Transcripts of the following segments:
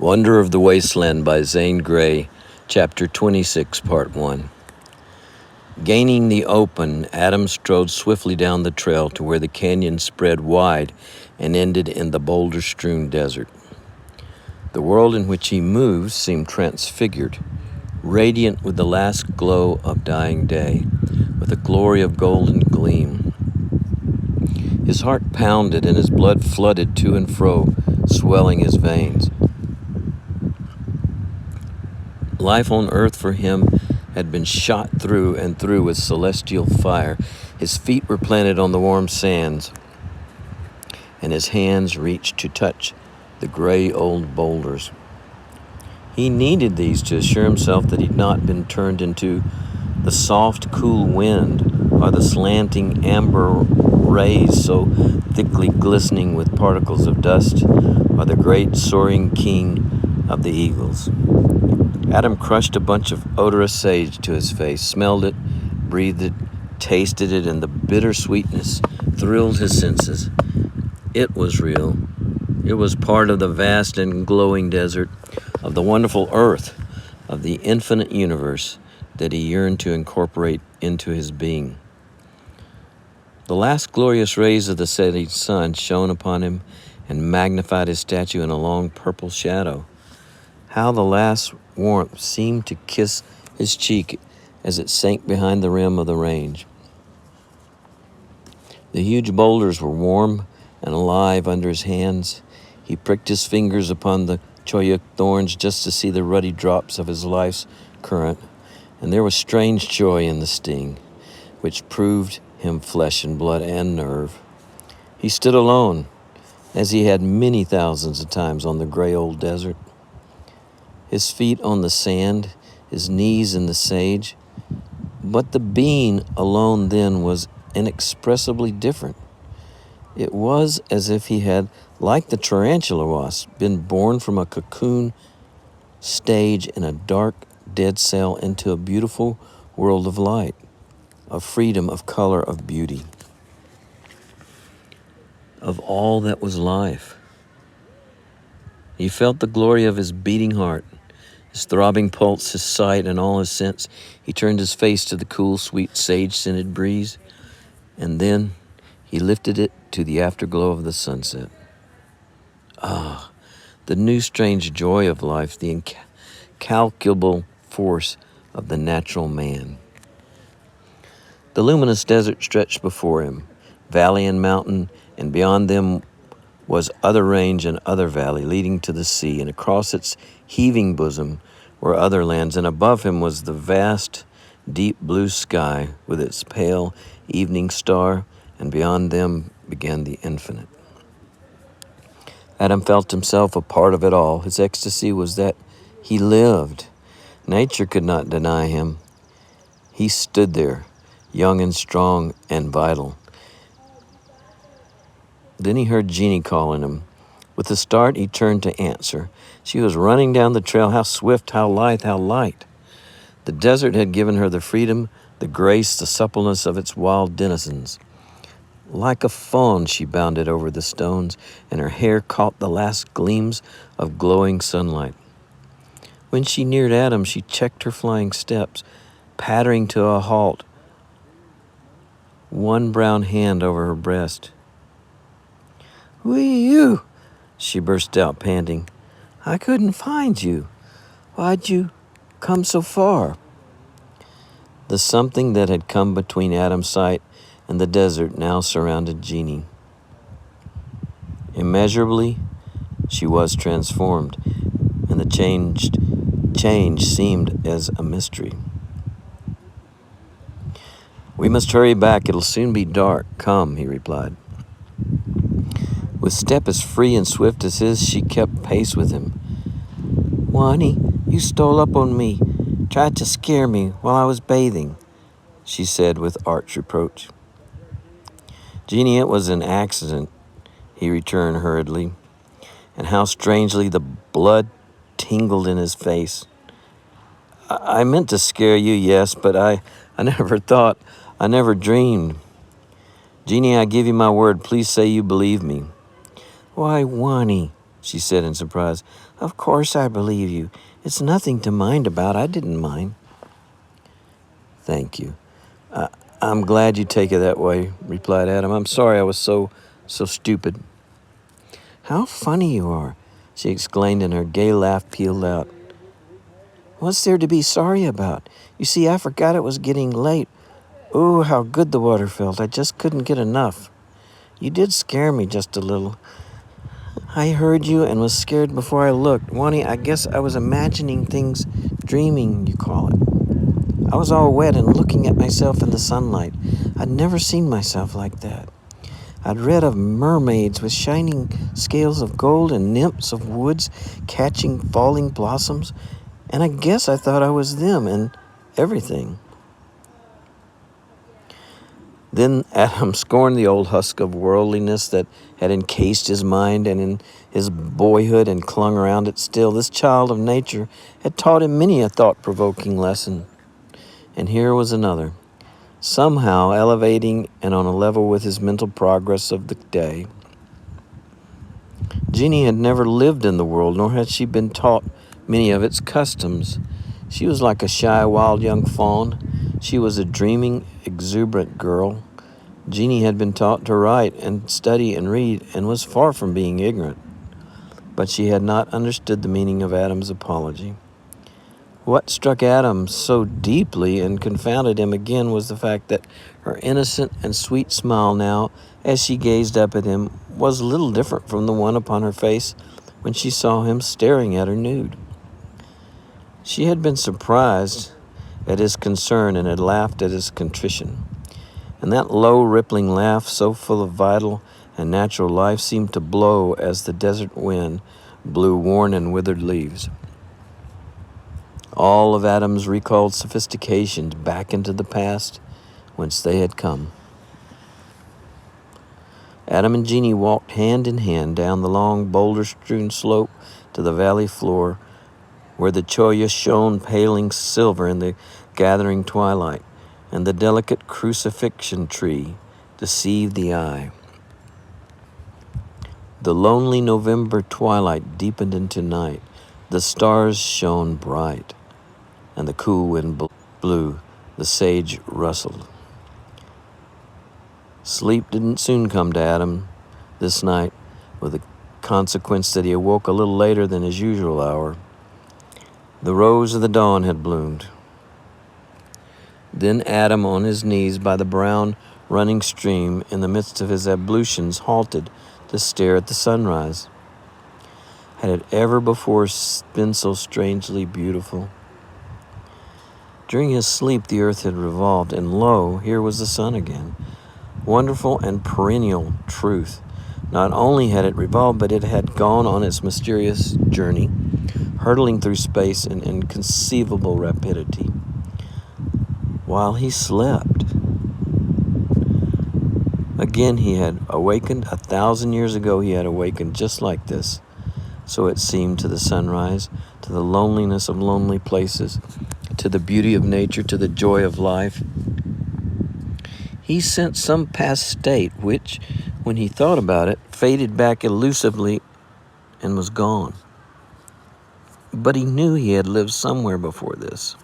Wonder of the Wasteland by Zane Grey, Chapter 26, Part 1. Gaining the open, Adam strode swiftly down the trail to where the canyon spread wide and ended in the boulder-strewn desert. The world in which he moved seemed transfigured, radiant with the last glow of dying day, with a glory of golden gleam. His heart pounded and his blood flooded to and fro, swelling his veins. Life on earth for him had been shot through and through with celestial fire. His feet were planted on the warm sands, and his hands reached to touch the gray old boulders. He needed these to assure himself that he'd not been turned into the soft, cool wind or the slanting amber rays so thickly glistening with particles of dust or the great soaring king of the eagles. Adam crushed a bunch of odorous sage to his face, smelled it, breathed it, tasted it, and the bitter sweetness thrilled his senses. It was real. It was part of the vast and glowing desert, of the wonderful earth, of the infinite universe that he yearned to incorporate into his being. The last glorious rays of the setting sun shone upon him and magnified his statue in a long purple shadow. How the last warmth seemed to kiss his cheek as it sank behind the rim of the range. The huge boulders were warm and alive under his hands. He pricked his fingers upon the cholla thorns just to see the ruddy drops of his life's current, and there was strange joy in the sting, which proved him flesh and blood and nerve. He stood alone, as he had many thousands of times on the gray old desert. His feet on the sand, his knees in the sage. But the being alone then was inexpressibly different. It was as if he had, like the tarantula wasp, been born from a cocoon stage in a dark, dead cell into a beautiful world of light, of freedom, of color, of beauty, of all that was life. He felt the glory of his beating heart, his throbbing pulse, his sight, and all his sense. He turned his face to the cool, sweet, sage-scented breeze, and then he lifted it to the afterglow of the sunset. Ah, the new strange joy of life, the incalculable force of the natural man. The luminous desert stretched before him, valley and mountain, and beyond them was other range and other valley leading to the sea, and across its heaving bosom were other lands, and above him was the vast, deep blue sky with its pale evening star, and beyond them began the infinite. Adam felt himself a part of it all. His ecstasy was that he lived. Nature could not deny him. He stood there, young and strong and vital. Then he heard Jeannie calling him. With a start, he turned to answer. She was running down the trail. How swift, how lithe, how light. The desert had given her the freedom, the grace, the suppleness of its wild denizens. Like a fawn, she bounded over the stones, and her hair caught the last gleams of glowing sunlight. When she neared Adam, she checked her flying steps, pattering to a halt, one brown hand over her breast. "Wee-you!" she burst out, panting. "I couldn't find you. Why'd you come so far?" The something that had come between Adam's sight and the desert now surrounded Jeannie. Immeasurably, she was transformed, and the change seemed as a mystery. "We must hurry back. It'll soon be dark. Come," he replied. With step as free and swift as his, she kept pace with him. "Wani, you stole up on me, tried to scare me while I was bathing," she said with arch reproach. "Jeannie, it was an accident," he returned hurriedly, and how strangely the blood tingled in his face. I meant to scare you, yes, but I never dreamed. Jeannie, I give you my word, please say you believe me." "Why, Wani," she said in surprise, Of course I believe you. It's nothing to mind about. I didn't mind. Thank you. I'm glad you take it that way, replied Adam. I'm sorry I was so stupid. How funny you are, she exclaimed, and her gay laugh pealed out. What's there to be sorry about? You see, I forgot it was getting late. Oh, how good the water felt. I just couldn't get enough. You did scare me just a little. I heard you and was scared before I looked. Wani, I guess I was imagining things, dreaming, you call it. I was all wet and looking at myself in the sunlight. I'd never seen myself like that. I'd read of mermaids with shining scales of gold and nymphs of woods catching falling blossoms, and I guess I thought I was them and everything. Then Adam scorned the old husk of worldliness that had encased his mind and in his boyhood and clung around it still. This child of nature had taught him many a thought-provoking lesson, and here was another, somehow elevating and on a level with his mental progress of the day. Jeannie had never lived in the world, nor had she been taught many of its customs. She was like a shy, wild young fawn. She was a dreaming, exuberant girl. Jeannie had been taught to write and study and read and was far from being ignorant. But she had not understood the meaning of Adam's apology. What struck Adam so deeply and confounded him again was the fact that her innocent and sweet smile now, as she gazed up at him, was a little different from the one upon her face when she saw him staring at her nude. She had been surprised at his concern and had laughed at his contrition. And that low, rippling laugh, so full of vital and natural life, seemed to blow as the desert wind blew worn and withered leaves. All of Adam's recalled sophistications back into the past whence they had come. Adam and Jeannie walked hand in hand down the long, boulder-strewn slope to the valley floor, where the cholla shone paling silver in the gathering twilight, and the delicate crucifixion tree deceived the eye. The lonely November twilight deepened into night. The stars shone bright, and the cool wind blew. The sage rustled. Sleep didn't soon come to Adam this night, with the consequence that he awoke a little later than his usual hour. The rose of the dawn had bloomed. Then Adam, on his knees by the brown running stream, in the midst of his ablutions, halted to stare at the sunrise. Had it ever before been so strangely beautiful? During his sleep, the earth had revolved, and lo, here was the sun again. Wonderful and perennial truth. Not only had it revolved, but it had gone on its mysterious journey, hurtling through space in inconceivable rapidity. While he slept. Again he had awakened. 1,000 years ago he had awakened just like this. So it seemed to the sunrise, to the loneliness of lonely places, to the beauty of nature, to the joy of life. He sensed some past state which, when he thought about it, faded back elusively and was gone. But he knew he had lived somewhere before this.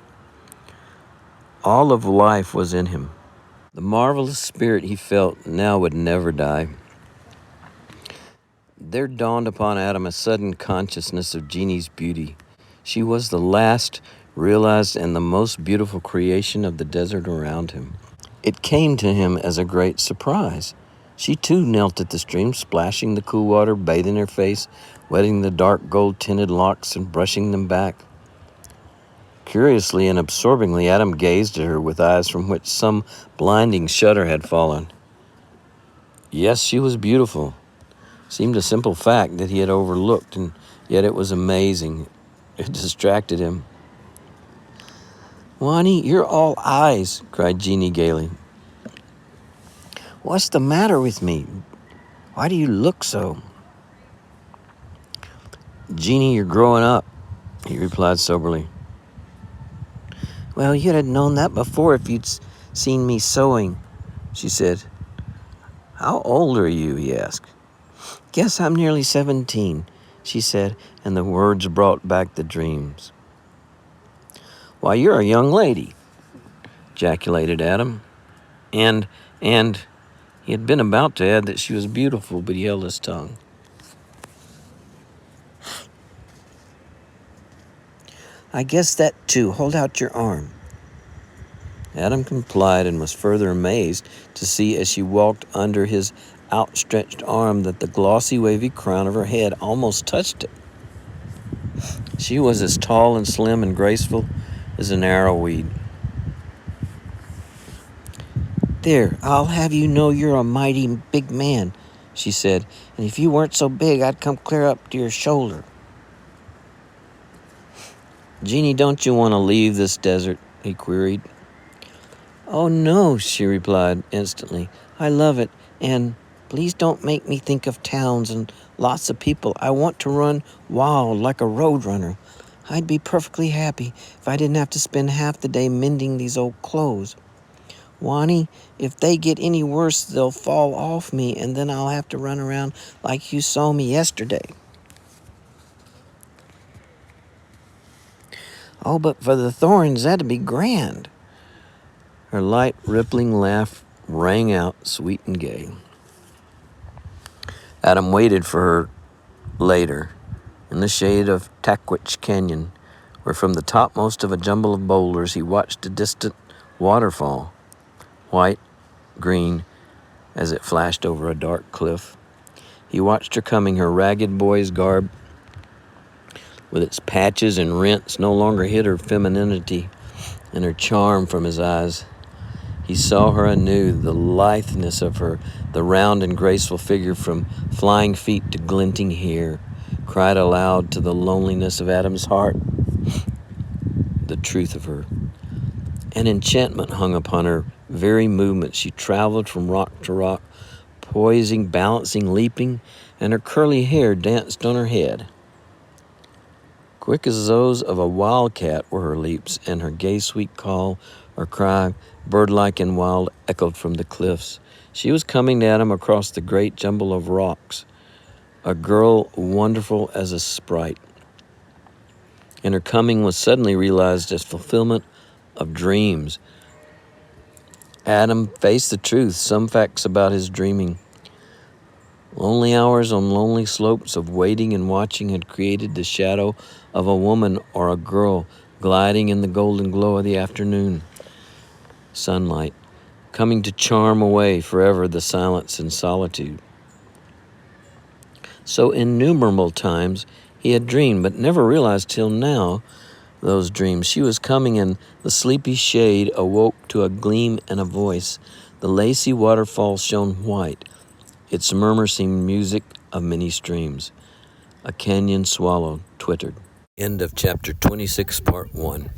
All of life was in him. The marvelous spirit he felt now would never die. There dawned upon Adam a sudden consciousness of Jeannie's beauty. She was the last realized and the most beautiful creation of the desert around him. It came to him as a great surprise. She too knelt at the stream, splashing the cool water, bathing her face, wetting the dark gold-tinted locks and brushing them back. Curiously and absorbingly, Adam gazed at her with eyes from which some blinding shudder had fallen. Yes, she was beautiful. Seemed a simple fact that he had overlooked, and yet it was amazing. It distracted him. "Wani, you're all eyes," cried Jeannie gaily. "What's the matter with me? Why do you look so?" "Jeannie, you're growing up," he replied soberly. "Well, you'd have known that before if you'd seen me sewing," she said. "How old are you?" he asked. "Guess I'm nearly 17, she said, and the words brought back the dreams. "Why, you're a young lady," ejaculated Adam. And he had been about to add that she was beautiful, but he held his tongue. "I guess that too. Hold out your arm." Adam complied and was further amazed to see as she walked under his outstretched arm that the glossy, wavy crown of her head almost touched it. She was as tall and slim and graceful as an arrowweed. "There, I'll have you know you're a mighty big man," she said, "and if you weren't so big, I'd come clear up to your shoulder." "Jeannie, don't you want to leave this desert?" he queried. "Oh, no," she replied instantly. "I love it, and please don't make me think of towns and lots of people. I want to run wild like a roadrunner. I'd be perfectly happy if I didn't have to spend half the day mending these old clothes. Wani, if they get any worse, they'll fall off me, and then I'll have to run around like you saw me yesterday." "Oh, but for the thorns, that'd be grand." Her light, rippling laugh rang out, sweet and gay. Adam waited for her later, in the shade of Taquich Canyon, where from the topmost of a jumble of boulders he watched a distant waterfall, white, green, as it flashed over a dark cliff. He watched her coming, her ragged boy's garb, with its patches and rents, no longer hid her femininity and her charm from his eyes. He saw her anew, the litheness of her, the round and graceful figure from flying feet to glinting hair, cried aloud to the loneliness of Adam's heart, the truth of her. An enchantment hung upon her very movement. She traveled from rock to rock, poising, balancing, leaping, and her curly hair danced on her head. Quick as those of a wildcat were her leaps, and her gay, sweet call or cry, bird-like and wild, echoed from the cliffs. She was coming at him across the great jumble of rocks, a girl wonderful as a sprite. And her coming was suddenly realized as fulfillment of dreams. Adam faced the truth, some facts about his dreaming. Lonely hours on lonely slopes of waiting and watching had created the shadow of a woman or a girl gliding in the golden glow of the afternoon sunlight, coming to charm away forever the silence and solitude. So innumerable times he had dreamed, but never realized till now those dreams. She was coming, and the sleepy shade awoke to a gleam and a voice. The lacy waterfall shone white. Its murmur seemed music of many streams. A canyon swallow twittered. End of chapter 26, part 1.